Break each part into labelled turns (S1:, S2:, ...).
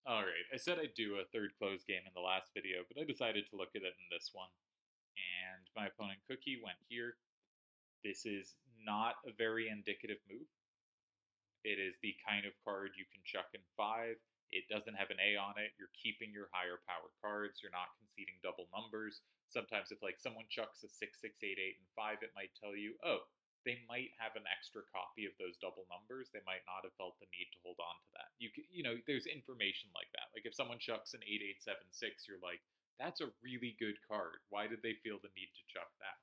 S1: Alright, I said I'd do a third close game in the last video, but I decided to look at it in this one. And my opponent Cookie went here. This is not a very indicative move. It is the kind of card you can chuck in 5. It doesn't have an A on it. You're keeping your higher power cards. You're not conceding double numbers. Sometimes if like someone chucks a 6, 6, 8, 8, and 5, it might tell you, oh, they might have an extra copy of those double numbers. They might not have felt the need to hold on to that. There's information like that. Like if someone chucks an 8, 8, 7, 6, you're like, that's a really good card. Why did they feel the need to chuck that?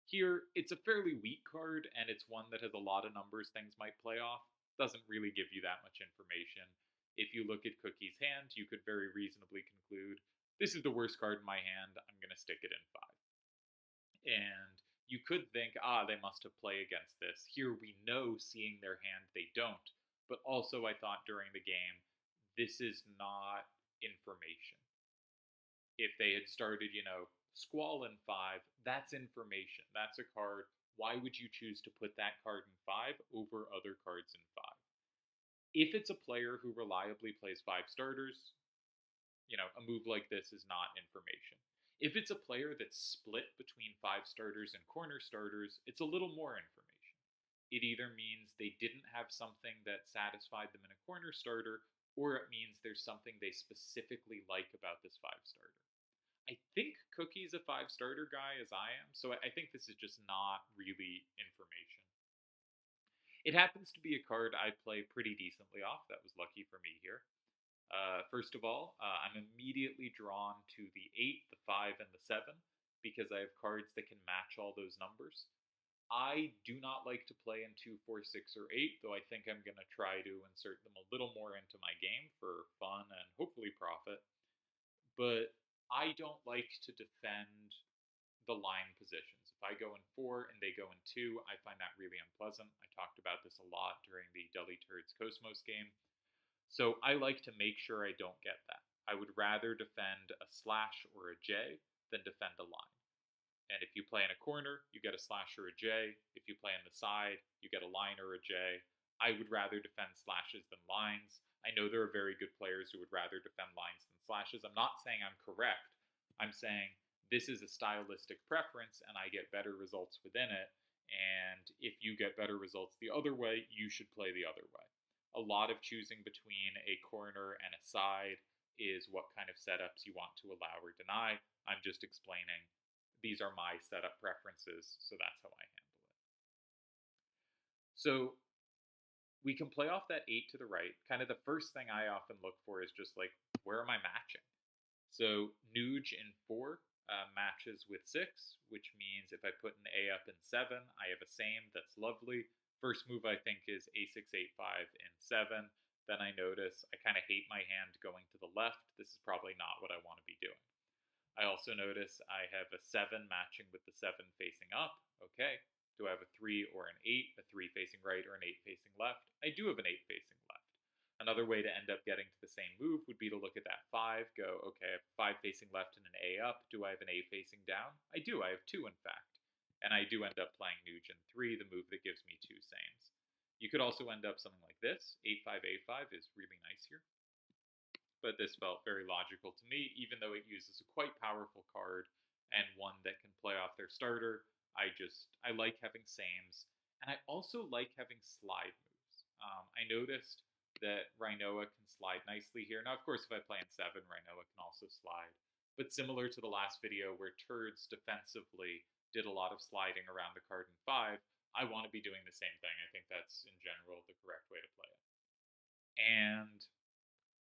S1: Here, it's a fairly weak card, and it's one that has a lot of numbers things might play off. Doesn't really give you that much information. If you look at Cookie's hand, you could very reasonably conclude this is the worst card in my hand. I'm going to stick it in 5. And you could think, they must have play against this. Here we know, seeing their hand, they don't. But also, I thought during the game, this is not information. If they had started, Squall in 5, that's information. That's a card. Why would you choose to put that card in 5 over other cards in 5? If it's a player who reliably plays 5 starters, a move like this is not information. If it's a player that's split between 5 starters and corner starters, it's a little more information. It either means they didn't have something that satisfied them in a corner starter, or it means there's something they specifically like about this 5 starter. I think Cookie's a 5 starter guy as I am, so I think this is just not really information. It happens to be a card I play pretty decently off. That was lucky for me here. First of all, I'm immediately drawn to the 8, the 5, and the 7 because I have cards that can match all those numbers. I do not like to play in 2, 4, 6, or 8, though I think I'm going to try to insert them a little more into my game for fun and hopefully profit. But I don't like to defend the line positions. If I go in 4 and they go in 2, I find that really unpleasant. I talked about this a lot during the Deli Turds Cosmos game. So I like to make sure I don't get that. I would rather defend a slash or a J than defend a line. And if you play in a corner, you get a slash or a J. If you play on the side, you get a line or a J. I would rather defend slashes than lines. I know there are very good players who would rather defend lines than slashes. I'm not saying I'm correct. I'm saying this is a stylistic preference and I get better results within it. And if you get better results the other way, you should play the other way. A lot of choosing between a corner and a side is what kind of setups you want to allow or deny. I'm just explaining these are my setup preferences, so that's how I handle it. So we can play off that 8 to the right. Kind of the first thing I often look for is just like, where am I matching? So Nuge in 4 matches with 6, which means if I put an A up in 7, I have a same. That's lovely. First move I think is A6, A5 in 7. Then I notice I kind of hate my hand going to the left. This is probably not what I want to be doing. I also notice I have a 7 matching with the 7 facing up. Okay. Do I have a 3 or an 8, a 3 facing right or an 8 facing left? I do have an 8 facing left. Another way to end up getting to the same move would be to look at that 5, go, okay, I have 5 facing left and an A up. Do I have an A facing down? I do. I have 2, in fact. And I do end up playing Nugent 3, the move that gives me 2 sames. You could also end up something like this. 8, 5, A5 is really nice here. But this felt very logical to me, even though it uses a quite powerful card and one that can play off their starter. I like having sames, and I also like having slide moves. I noticed that Rhinoa can slide nicely here. Now, of course, if I play in 7, Rhinoa can also slide. But similar to the last video where Turds defensively did a lot of sliding around the card in 5, I want to be doing the same thing. I think that's, in general, the correct way to play it. And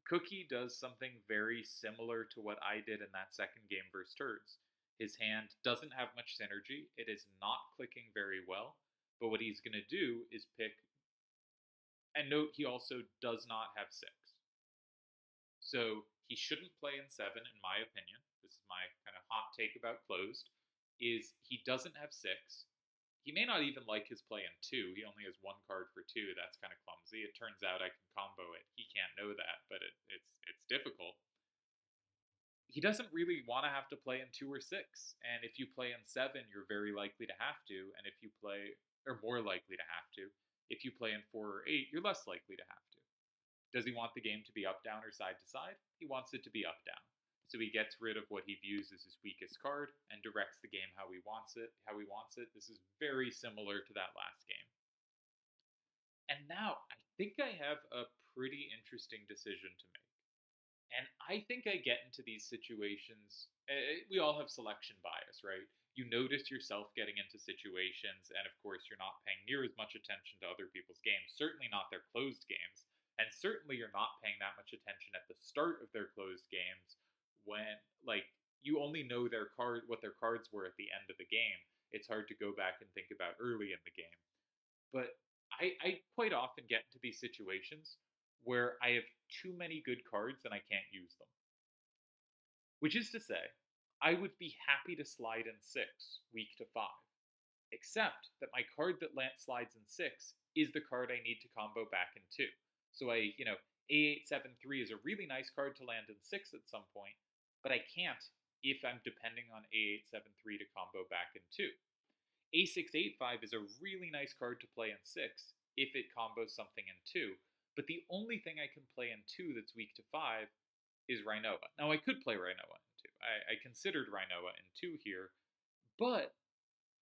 S1: Cookie does something very similar to what I did in that second game versus Turds. His hand doesn't have much synergy. It is not clicking very well. But what he's going to do is pick. And note, he also does not have 6. So he shouldn't play in 7, in my opinion. This is my kind of hot take about closed. Is he doesn't have 6. He may not even like his play in 2. He only has 1 card for 2. That's kind of clumsy. It turns out I can combo it. He can't know that, but it's difficult. He doesn't really want to have to play in 2 or 6. And if you play in 7, you're very likely to have to. And if you play, or more likely to have to. If you play in 4 or 8, you're less likely to have to. Does he want the game to be up, down, or side to side? He wants it to be up, down. So he gets rid of what he views as his weakest card and directs the game how he wants it. This is very similar to that last game. And now I think I have a pretty interesting decision to make. And I think I get into these situations. We all have selection bias, right? You notice yourself getting into situations, and of course, you're not paying near as much attention to other people's games, certainly not their closed games. And certainly, you're not paying that much attention at the start of their closed games when, like, you only know what their cards were at the end of the game. It's hard to go back and think about early in the game. But I quite often get into these situations where I have too many good cards and I can't use them. Which is to say, I would be happy to slide in 6 weak to 5, except that my card that slides in 6 is the card I need to combo back in 2. So A873 is a really nice card to land in 6 at some point, but I can't if I'm depending on A873 to combo back in 2. A685 is a really nice card to play in 6 if it combos something in 2, but the only thing I can play in 2 that's weak to 5 is Rinoa. Now, I could play Rinoa in 2. I considered Rinoa in 2 here, but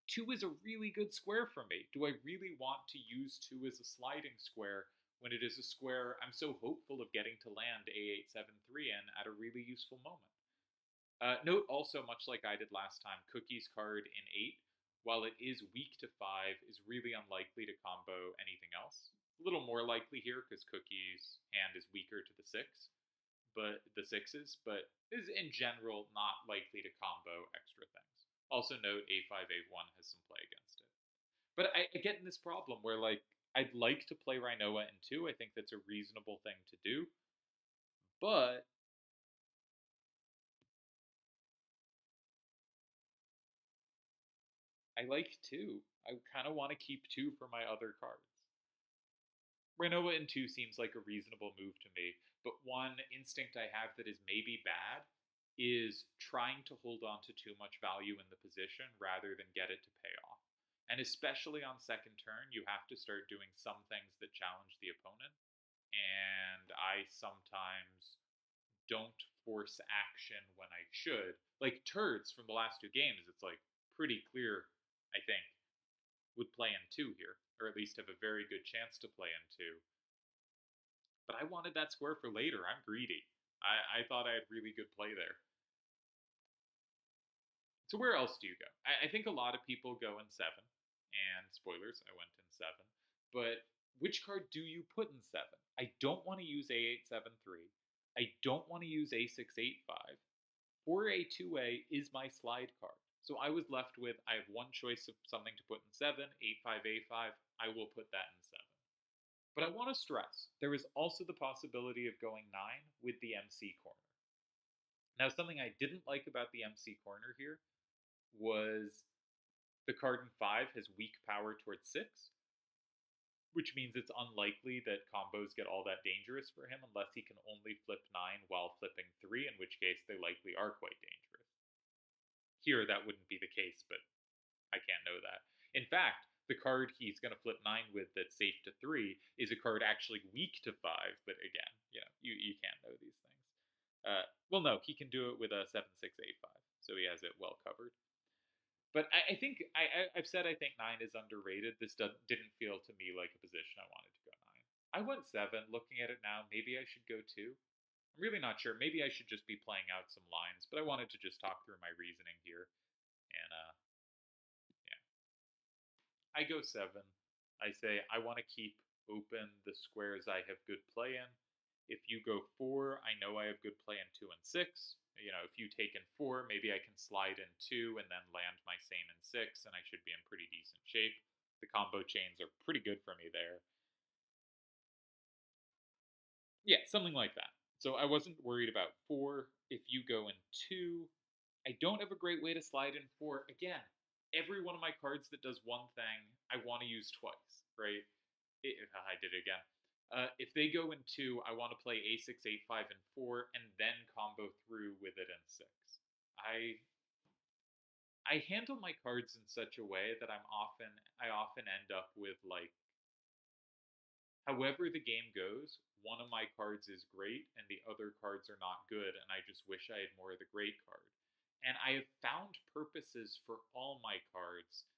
S1: 2 is a really good square for me. Do I really want to use 2 as a sliding square when it is a square I'm so hopeful of getting to land A873 in at a really useful moment? Note also, much like I did last time, Cookie's card in 8, while it is weak to 5, is really unlikely to combo anything else. A little more likely here because Cookie's hand is weaker to the 6, but the 6s, but is in general not likely to combo extra things. Also note A5, A1 has some play against it. But I get in this problem where, like, I'd like to play Rinoa in 2. I think that's a reasonable thing to do. But I like 2. I kind of want to keep 2 for my other cards. Rinoa in 2 seems like a reasonable move to me, but one instinct I have that is maybe bad is trying to hold on to too much value in the position rather than get it to pay off. And especially on second turn, you have to start doing some things that challenge the opponent. And I sometimes don't force action when I should. Like turds from the last 2 games, it's like pretty clear, I think, would play in 2 here, or at least have a very good chance to play in 2. But I wanted that square for later. I'm greedy. I thought I had really good play there. So where else do you go? I think a lot of people go in 7, and spoilers, I went in 7. But which card do you put in 7? I don't want to use A873. I don't want to use A685. 4A2A is my slide card. So I was left with, I have one choice of something to put in 7, 8-5-A5. I will put that in 7. But I want to stress, there is also the possibility of going 9 with the MC corner. Now, something I didn't like about the MC corner here was the card in 5 has weak power towards 6, which means it's unlikely that combos get all that dangerous for him unless he can only flip 9 while flipping 3, in which case they likely are quite dangerous. Here, that wouldn't be the case, but I can't know that. In fact, the card he's going to flip 9 with that's safe to 3 is a card actually weak to 5, but again, you can't know these things. Well, no, he can do it with a 7-6-8-5, so he has it well covered. But I think, I've said I think 9 is underrated. This didn't feel to me like a position I wanted to go 9. I went 7. Looking at it now, maybe I should go 2. I'm really not sure. Maybe I should just be playing out some lines, but I wanted to just talk through my reasoning here. And, yeah. I go 7. I say I want to keep open the squares I have good play in. If you go 4, I know I have good play in 2 and 6. If you take in 4, maybe I can slide in 2 and then land my same in 6, and I should be in pretty decent shape. The combo chains are pretty good for me there. Yeah, something like that. So I wasn't worried about 4. If you go in 2, I don't have a great way to slide in 4. Again, every one of my cards that does one thing, I want to use twice, right? I did it again. If they go in 2, I want to play A6, 8, 5, and 4, and then combo through with it in 6. I handle my cards in such a way that I often end up with, like, however the game goes, one of my cards is great and the other cards are not good, and I just wish I had more of the great card. And I have found purposes for all my cards,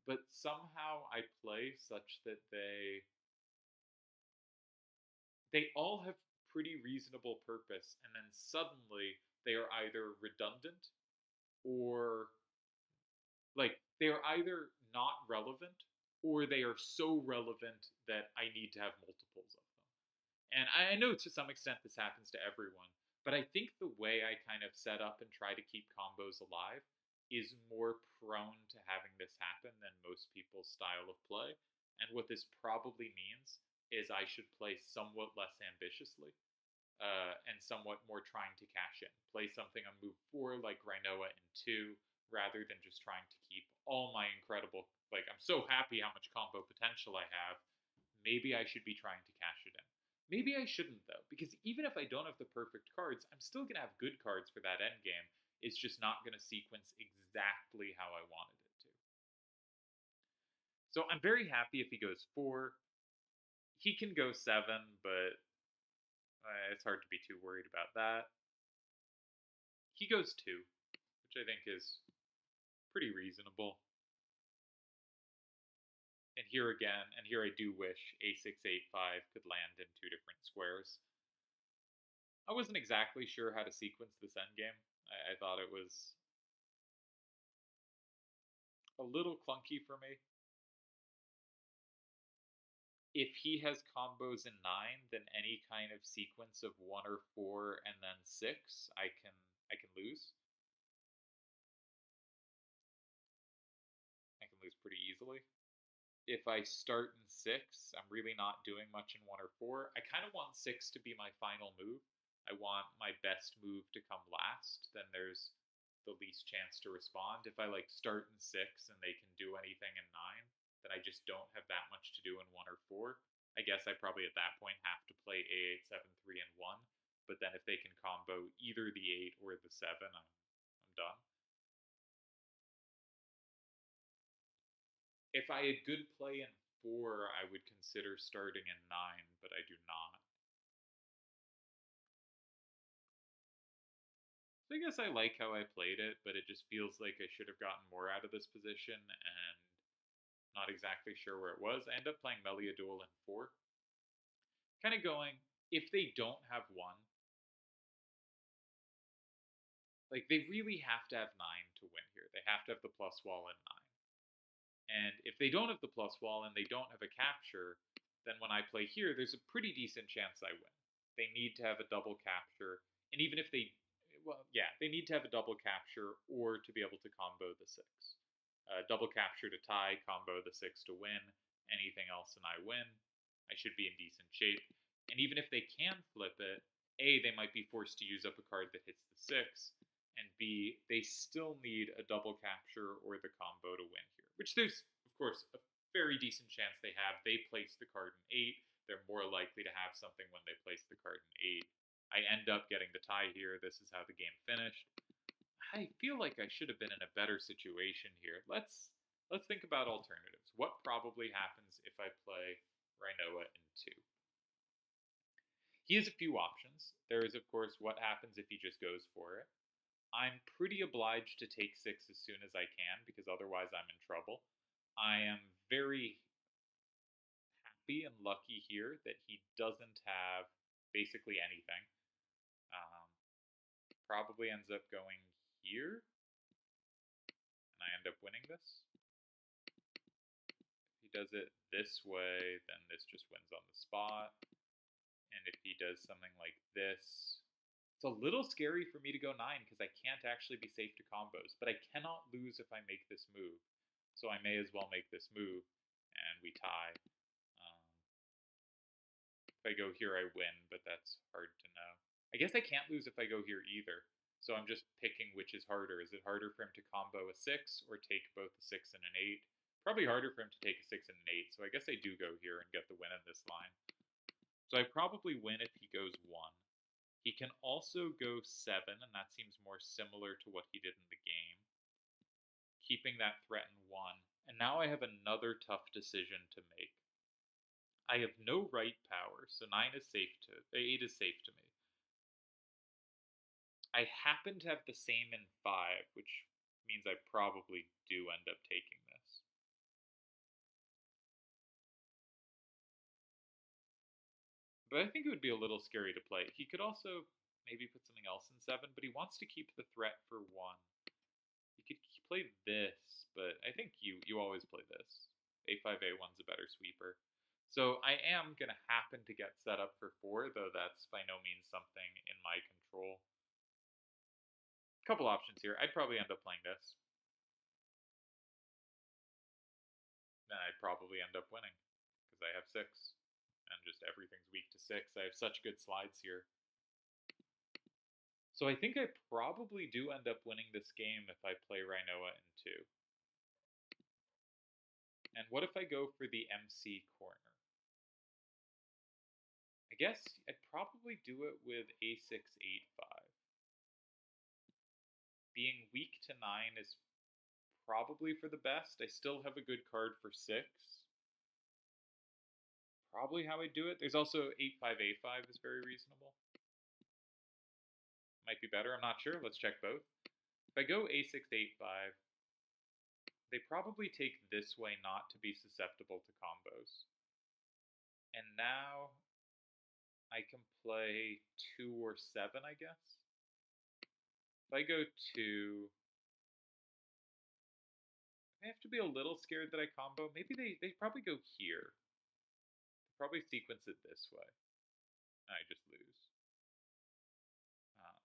S1: but somehow I play such that they all have pretty reasonable purpose, and then suddenly they are either redundant or like they are either not relevant or they are so relevant that I need to have multiples of them. And I know to some extent this happens to everyone, but I think the way I kind of set up and try to keep combos alive is more prone to having this happen than most people's style of play. And what this probably means is I should play somewhat less ambitiously and somewhat more trying to cash in. Play something on move 4 like Rhinoa in 2 rather than just trying to keep all my incredible. Like, I'm so happy how much combo potential I have. Maybe I should be trying to cash it in. Maybe I shouldn't, though, because even if I don't have the perfect cards, I'm still going to have good cards for that endgame. It's just not going to sequence exactly how I wanted it to. So I'm very happy if he goes 4. He can go 7, but it's hard to be too worried about that. He goes 2, which I think is pretty reasonable. And here again, and here I do wish A685 could land in 2 different squares. I wasn't exactly sure how to sequence this endgame. I thought it was a little clunky for me. If he has combos in 9, then any kind of sequence of 1 or 4 and then 6, I can lose. I can lose pretty easily. If I start in 6, I'm really not doing much in 1 or 4. I kind of want 6 to be my final move. I want my best move to come last. Then there's the least chance to respond. If I like start in 6 and they can do anything in 9, then I just don't have that much to do in 1 or 4. I guess I probably at that point have to play A8, 7, 3, and 1. But then if they can combo either the 8 or the 7, I'm done. If I had good play in 4, I would consider starting in 9, but I do not. So I guess I like how I played it, but it just feels like I should have gotten more out of this position and not exactly sure where it was. I end up playing Melia Duel in 4. Kind of going, if they don't have 1, like they really have to have 9 to win here. They have to have the plus wall in 9. And if they don't have the plus wall and they don't have a capture, then when I play here, there's a pretty decent chance I win. They need to have a double capture. And even if they, well, yeah, they need to have a double capture or to be able to combo the 6. Double capture to tie, combo the 6 to win. Anything else and I win. I should be in decent shape. And even if they can flip it, A, they might be forced to use up a card that hits the 6, and B, they still need a double capture or the combo to win here, which there's, of course, a very decent chance they have. They place the card in 8. They're more likely to have something when they place the card in 8. I end up getting the tie here. This is how the game finished. I feel like I should have been in a better situation here. Let's think about alternatives. What probably happens if I play Rhinoa in 2? He has a few options. There is, of course, what happens if he just goes for it. I'm pretty obliged to take 6 as soon as I can because otherwise I'm in trouble. I am very happy and lucky here that he doesn't have basically anything. Probably ends up going here, and I end up winning this. If he does it this way, then this just wins on the spot. And if he does something like this, it's a little scary for me to go 9 because I can't actually be safe to combos, but I cannot lose if I make this move. So I may as well make this move, and we tie. If I go here, I win, but that's hard to know. I guess I can't lose if I go here either. So I'm just picking which is harder. Is it harder for him to combo a 6 or take both a 6 and an 8? Probably harder for him to take a 6 and an 8, so I guess I do go here and get the win in this line. So I probably win if he goes 1. He can also go 7, and that seems more similar to what he did in the game, keeping that threat in 1. And now I have another tough decision to make. I have no right power, so 8 is safe to me. I happen to have the same in 5, which means I probably do end up taking this. But I think it would be a little scary to play. He could also maybe put something else in 7, but he wants to keep the threat for 1. He could play this, but I think you always play this. A5A1's a better sweeper. So I am going to happen to get set up for 4, though that's by no means something in my control. Couple options here. I'd probably end up playing this. Then I'd probably end up winning, because I have 6. And just everything's weak to 6. I have such good slides here. So I think I probably do end up winning this game if I play Rinoa in 2. And what if I go for the MC corner? I guess I'd probably do it with A6, 8, 5. Being weak to 9 is probably for the best. I still have a good card for 6. Probably how I do it. There's also 8, 5, A5 is very reasonable. Might be better, I'm not sure. Let's check both. If I go A6, 8, 5, they probably take this way not to be susceptible to combos. And now I can play 2 or 7, I guess. If I go 2, I have to be a little scared that I combo. Maybe they probably go here. They probably sequence it this way. I just lose.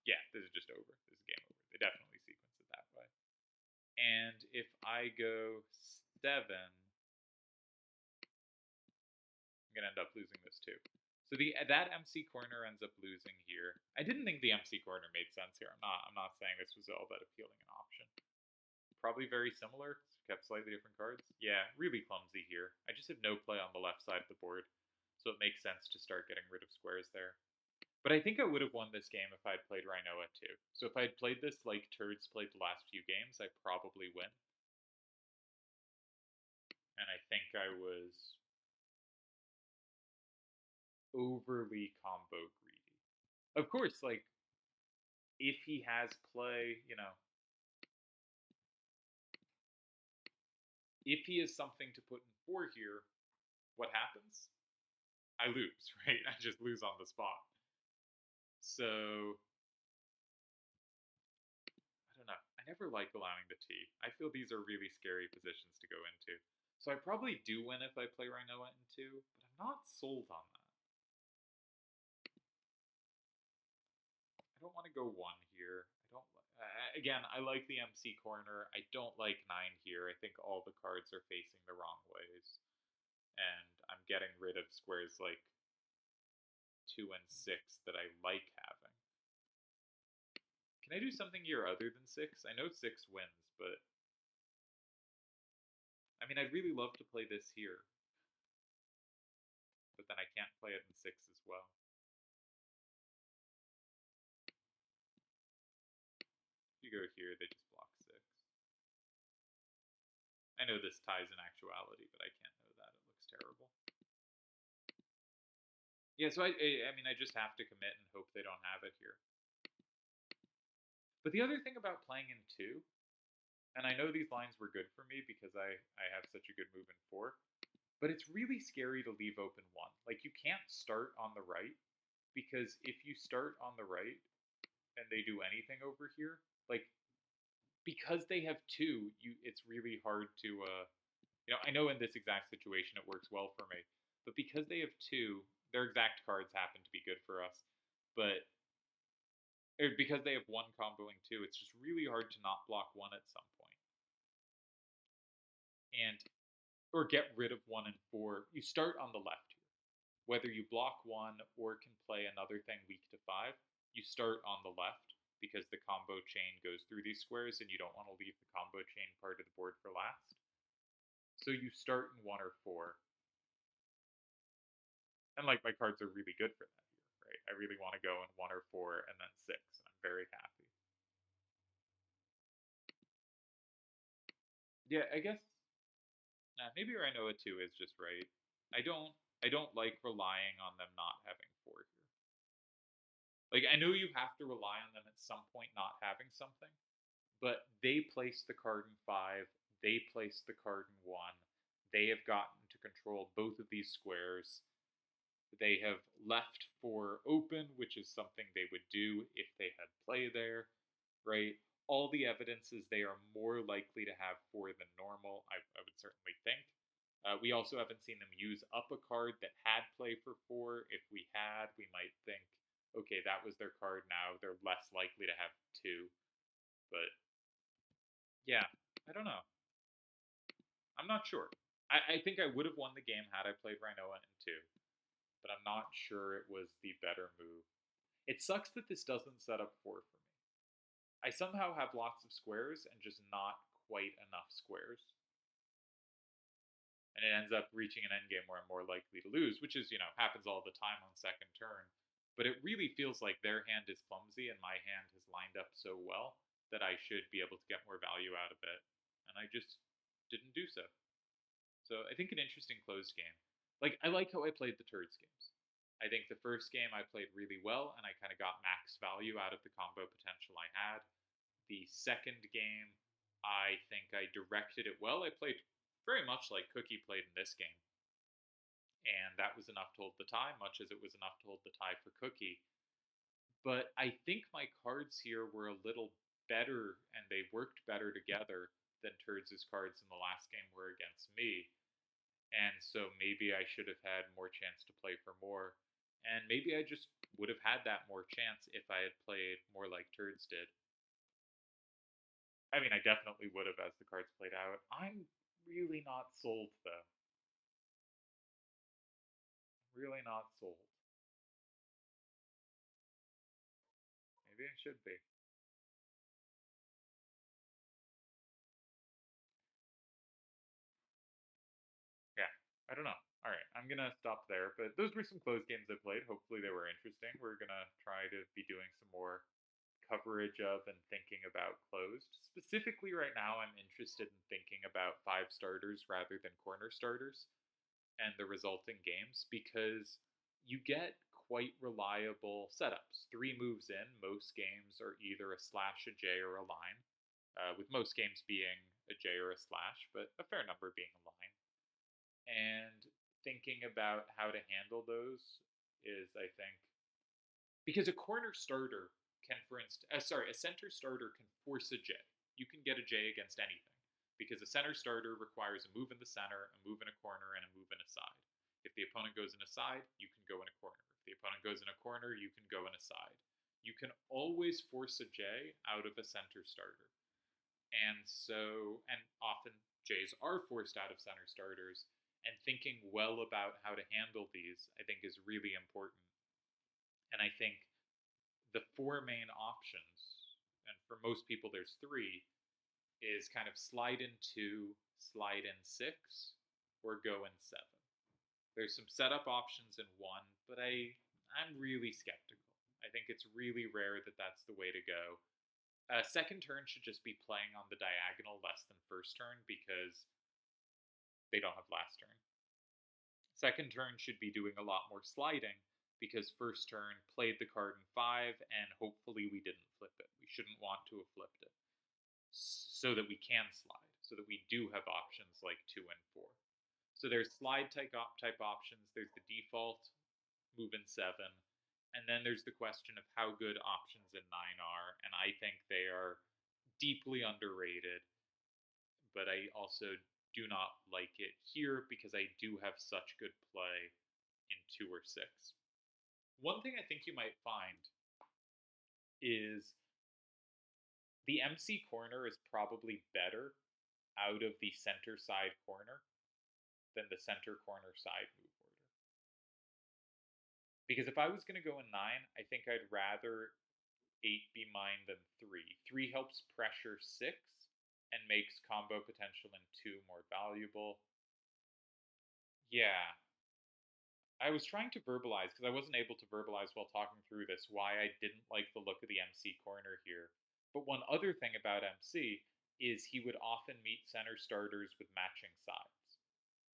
S1: Yeah, this is just over. This is game over. They definitely sequence it that way. And if I go 7, I'm going to end up losing this too. So that MC corner ends up losing here. I didn't think the MC corner made sense here. I'm not saying this was all that appealing an option. Probably very similar. Kept slightly different cards. Yeah, really clumsy here. I just had no play on the left side of the board, so it makes sense to start getting rid of squares there. But I think I would have won this game if I'd played Rinoa too. So if I'd played this like Turds played the last few games, I probably win. And I think I was overly combo greedy. Of course, like, if he has play, if he has something to put in 4 here, what happens? I lose, right? I just lose on the spot. So I don't know. I never like allowing the T. I feel these are really scary positions to go into. So I probably do win if I play Rinoa in 2, but I'm not sold on that. I don't want to go 1 here. I don't. Again, I like the MC corner. I don't like 9 here. I think all the cards are facing the wrong ways, and I'm getting rid of squares like 2 and 6 that I like having. Can I do something here other than 6? I know 6 wins, but I mean, I'd really love to play this here, but then I can't play it in 6 as well. If you go here, they just block 6. I know this ties in actuality, but I can't know that. It looks terrible. Yeah, so I mean, I just have to commit and hope they don't have it here. But the other thing about playing in 2, and I know these lines were good for me because I have such a good move in 4, but it's really scary to leave open 1. Like, you can't start on the right, because if you start on the right and they do anything over here, like, because they have 2, it's really hard to, I know in this exact situation it works well for me, but because they have 2, their exact cards happen to be good for us, but because they have 1 comboing 2, it's just really hard to not block 1 at some point. Or get rid of 1 and 4. You start on the left here. Whether you block 1 or can play another thing weak to 5, you start on the left because the combo chain goes through these squares and you don't want to leave the combo chain part of the board for last. So you start in 1 or 4. And like, my cards are really good for that here, right? I really want to go in 1 or 4 and then 6, and I'm very happy. Yeah, I guess maybe Rinoa 2 is just right. I don't I don't like relying on them not having 4 here. Like, I know you have to rely on them at some point not having something, but they placed the card in 5, they placed the card in 1, they have gotten to control both of these squares. They have left 4 open, which is something they would do if they had play there, right? All the evidence is they are more likely to have 4 than normal, I would certainly think. We also haven't seen them use up a card that had play for 4. If we had, we might think, okay, that was their card now. They're less likely to have 2. But yeah, I don't know. I'm not sure. I think I would have won the game had I played Rhinoa in 2, but I'm not sure it was the better move. It sucks that this doesn't set up 4 for me. I somehow have lots of squares and just not quite enough squares. And it ends up reaching an endgame where I'm more likely to lose, which is, happens all the time on second turn. But it really feels like their hand is clumsy and my hand has lined up so well that I should be able to get more value out of it. And I just didn't do so. So I think an interesting closed game. Like, I like how I played the Turds games. I think the first game I played really well, and I kind of got max value out of the combo potential I had. The second game, I think I directed it well. I played very much like Cookie played in this game. And that was enough to hold the tie, much as it was enough to hold the tie for Cookie. But I think my cards here were a little better, and they worked better together than Turds' cards in the last game were against me. And so maybe I should have had more chance to play for more. And maybe I just would have had that more chance if I had played more like Turds did. I mean, I definitely would have as the cards played out. I'm really not sold, though. Really not sold. Maybe I should be. Yeah, I don't know. All right, I'm gonna stop there. But those were some closed games I played. Hopefully, they were interesting. We're gonna try to be doing some more coverage of and thinking about closed. Specifically, right now, I'm interested in thinking about 5 starters rather than corner starters and the resulting games because you get quite reliable setups. 3 moves in, most games are either a slash, a J, or a line, with most games being a J or a slash, but a fair number being a line. And thinking about how to handle those is, I think, because a corner starter can, for instance, a center starter can force a J. You can get a J against anything because a center starter requires a move in the center, a move in a corner, and a move in a side. If the opponent goes in a side, you can go in a corner. If the opponent goes in a corner, you can go in a side. You can always force a J out of a center starter. And so, and often J's are forced out of center starters, and thinking well about how to handle these, I think, is really important. And I think the 4 main options, and for most people there's 3, is kind of slide in 2, slide in 6, or go in 7. There's some setup options in 1, but I'm really skeptical. I think it's really rare that that's the way to go. Second turn should just be playing on the diagonal less than first turn because they don't have last turn. Second turn should be doing a lot more sliding because first turn played the card in 5 and hopefully we didn't flip it. We shouldn't want to have flipped it so that we can slide, so that we do have options like 2 and 4. So there's slide type options, there's the default move in 7, and then there's the question of how good options in 9 are, and I think they are deeply underrated, but I also do not like it here because I do have such good play in 2 or 6. One thing I think you might find is the MC corner is probably better out of the center side corner than the center corner side move order. Because if I was going to go in 9, I think I'd rather 8 be mine than 3. 3 helps pressure 6 and makes combo potential in 2 more valuable. Yeah. I was trying to verbalize, because I wasn't able to verbalize while talking through this, why I didn't like the look of the MC corner here. But one other thing about MC is he would often meet center starters with matching sides.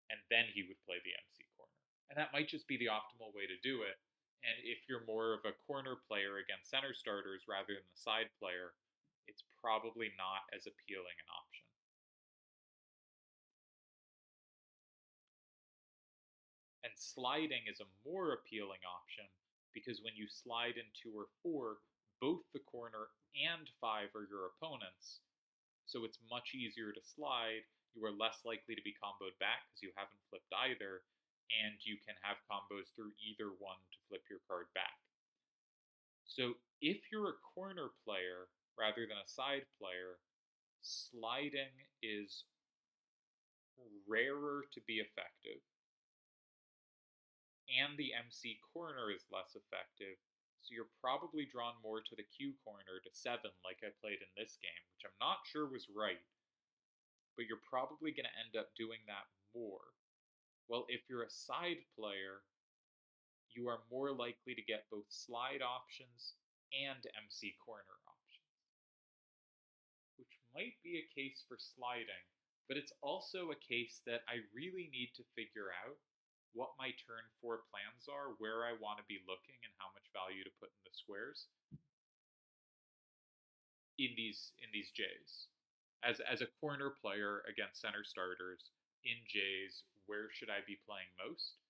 S1: And then he would play the MC corner. And that might just be the optimal way to do it. And if you're more of a corner player against center starters rather than the side player, it's probably not as appealing an option. And sliding is a more appealing option because when you slide in 2 or 4, both the corner and 5 are your opponents. So it's much easier to slide. You are less likely to be comboed back because you haven't flipped either, and you can have combos through either one to flip your card back. So if you're a corner player rather than a side player, sliding is rarer to be effective, and the MC corner is less effective, so you're probably drawn more to the Q corner to 7 like I played in this game, which I'm not sure was right, but you're probably going to end up doing that more. Well, if you're a side player, you are more likely to get both slide options and MC corner options, which might be a case for sliding, but it's also a case that I really need to figure out what my turn 4 plans are, where I want to be looking, and how much value to put in the squares in these J's. As a corner player against center starters in J's, where should I be playing most?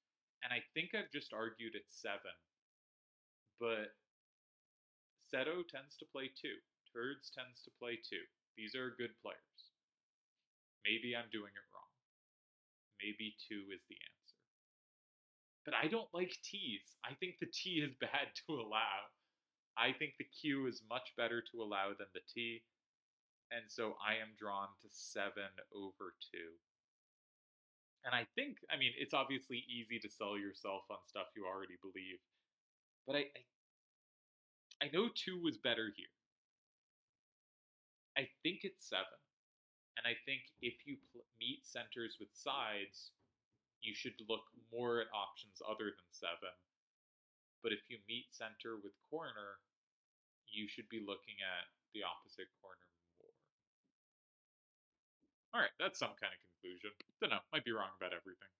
S1: And I think I've just argued it's 7, but Seto tends to play 2. Turds tends to play 2. These are good players. Maybe I'm doing it wrong. Maybe 2 is the answer. But I don't like T's. I think the T is bad to allow. I think the Q is much better to allow than the T, and so I am drawn to 7/2. And I mean, it's obviously easy to sell yourself on stuff you already believe, but I know 2 was better here. I think it's 7. And I think if you meet centers with sides, you should look more at options other than 7. But if you meet center with corner, you should be looking at the opposite corner more. All right, that's some kind of conclusion. Don't know, might be wrong about everything.